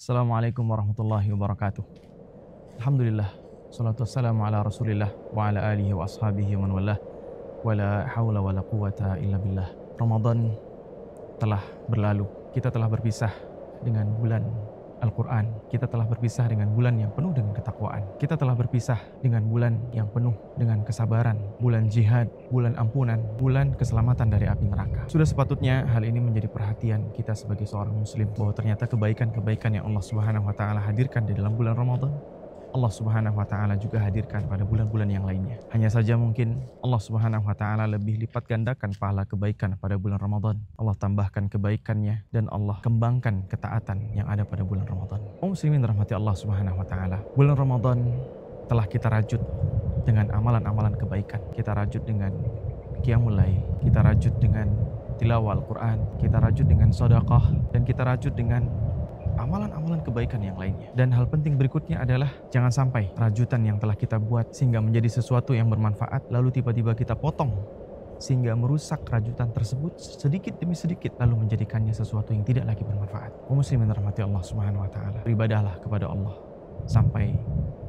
Assalamualaikum warahmatullahi wabarakatuh. Alhamdulillah, salatu wassalamu ala rasulillah wa ala alihi wa ashabihi wa man wallah, wa la hawla wa la quwata illa billah. Ramadan telah berlalu, kita telah berpisah dengan bulan Al-Quran, kita telah berpisah dengan bulan yang penuh dengan ketakwaan, kita telah berpisah dengan bulan yang penuh dengan kesabaran, bulan jihad, bulan ampunan, bulan keselamatan dari api neraka. Sudah sepatutnya hal ini menjadi perhatian kita sebagai seorang muslim, bahwa ternyata kebaikan-kebaikan yang Allah Subhanahu wa taala hadirkan di dalam bulan Ramadan, Allah Subhanahu wa taala juga hadirkan pada bulan-bulan yang lainnya. Hanya saja mungkin Allah Subhanahu wa taala lebih lipat gandakan pahala kebaikan pada bulan Ramadan. Allah tambahkan kebaikannya dan Allah kembangkan ketaatan yang ada pada bulan Ramadan. Muslimin rahmati Allah Subhanahu wa taala. Bulan Ramadan telah kita rajut dengan amalan-amalan kebaikan. Kita rajut dengan qiyamul lail, kita rajut dengan tilawah Al-Quran, kita rajut dengan sedekah, dan kita rajut dengan amalan-amalan kebaikan yang lainnya. Dan hal penting berikutnya adalah jangan sampai rajutan yang telah kita buat sehingga menjadi sesuatu yang bermanfaat lalu tiba-tiba kita potong sehingga merusak rajutan tersebut sedikit demi sedikit lalu menjadikannya sesuatu yang tidak lagi bermanfaat. Muslimin rahmati Allah Subhanahu wa taala. Beribadahlah kepada Allah sampai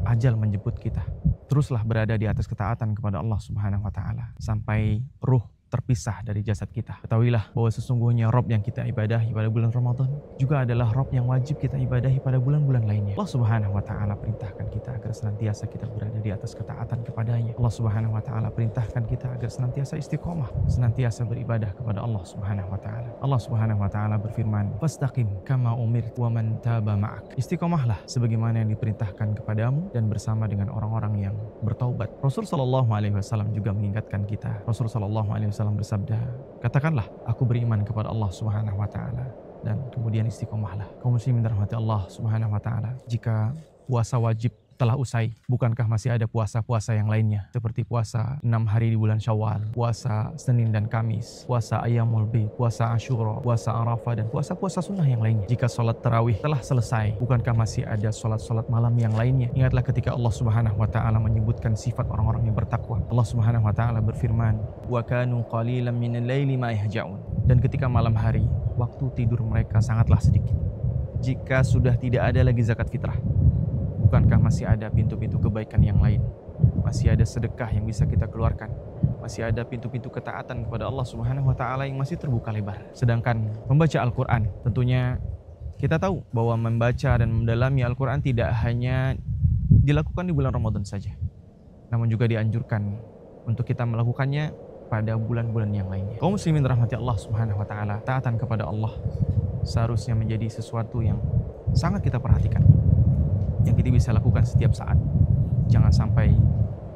ajal menjemput kita. Teruslah berada di atas ketaatan kepada Allah Subhanahu wa taala sampai ruh terpisah dari jasad kita. Ketahuilah bahwa sesungguhnya Rob yang kita ibadahi pada bulan Ramadan juga adalah Rob yang wajib kita ibadahi pada bulan-bulan lainnya. Allah Subhanahu wa taala perintahkan kita agar senantiasa kita berada di atas ketaatan kepadanya. Allah Subhanahu wa taala perintahkan kita agar senantiasa istiqomah, senantiasa beribadah kepada Allah Subhanahu wa taala. Allah Subhanahu wa taala berfirman, "Fastaqim kama umirt wa man taba ma'ak." Istiqomahlah sebagaimana yang diperintahkan kepadamu dan bersama dengan orang-orang yang bertaubat. Rasul sallallahu alaihi wasallam juga mengingatkan kita. Rasul sallallahu alaihi wasallam bersabda, katakanlah aku beriman kepada Allah Subhanahu wa taala dan kemudian istiqomahlah. Kaum muslimin rahmati Allah Subhanahu wa taala, jika puasa wajib telah usai, bukankah masih ada puasa-puasa yang lainnya seperti puasa 6 hari di bulan Syawal, puasa Senin dan Kamis, puasa Ayyamul Bid, puasa Asyura, puasa Arafah, dan puasa-puasa sunnah yang lainnya. Jika sholat tarawih telah selesai, bukankah masih ada sholat-sholat malam yang lainnya? Ingatlah ketika Allah Subhanahu wa taala menyebutkan sifat orang-orang yang bertakwa. Allah Subhanahu wa taala berfirman, "Wa kanu qalilan minal laili ma yahja'un." Dan ketika malam hari, waktu tidur mereka sangatlah sedikit. Jika sudah tidak ada lagi zakat fitrah, bukankah masih ada pintu-pintu kebaikan yang lain? Masih ada sedekah yang bisa kita keluarkan. Masih ada pintu-pintu ketaatan kepada Allah Subhanahu wa taala yang masih terbuka lebar. Sedangkan membaca Al-Quran, tentunya kita tahu bahwa membaca dan mendalami Al-Quran tidak hanya dilakukan di bulan Ramadan saja, namun juga dianjurkan untuk kita melakukannya pada bulan-bulan yang lainnya. Kaum muslimin rahmati Allah Subhanahu wa taala, taatan kepada Allah seharusnya menjadi sesuatu yang sangat kita perhatikan, yang kita bisa lakukan setiap saat. Jangan sampai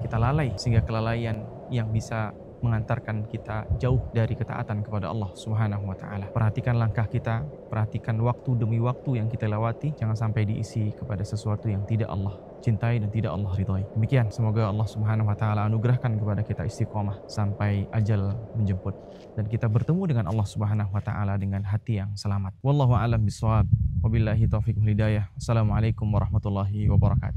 kita lalai sehingga kelalaian yang bisa mengantarkan kita jauh dari ketaatan kepada Allah Subhanahu wa taala. Perhatikan langkah kita, perhatikan waktu demi waktu yang kita lewati, jangan sampai diisi kepada sesuatu yang tidak Allah cintai dan tidak Allah ridhai. Demikian, semoga Allah Subhanahu wa taala anugerahkan kepada kita istiqomah sampai ajal menjemput dan kita bertemu dengan Allah Subhanahu wa taala dengan hati yang selamat. Wallahu a'lam bishawab. Wabillahi taufiq wal hidayah. Assalamualaikum warahmatullahi wabarakatuh.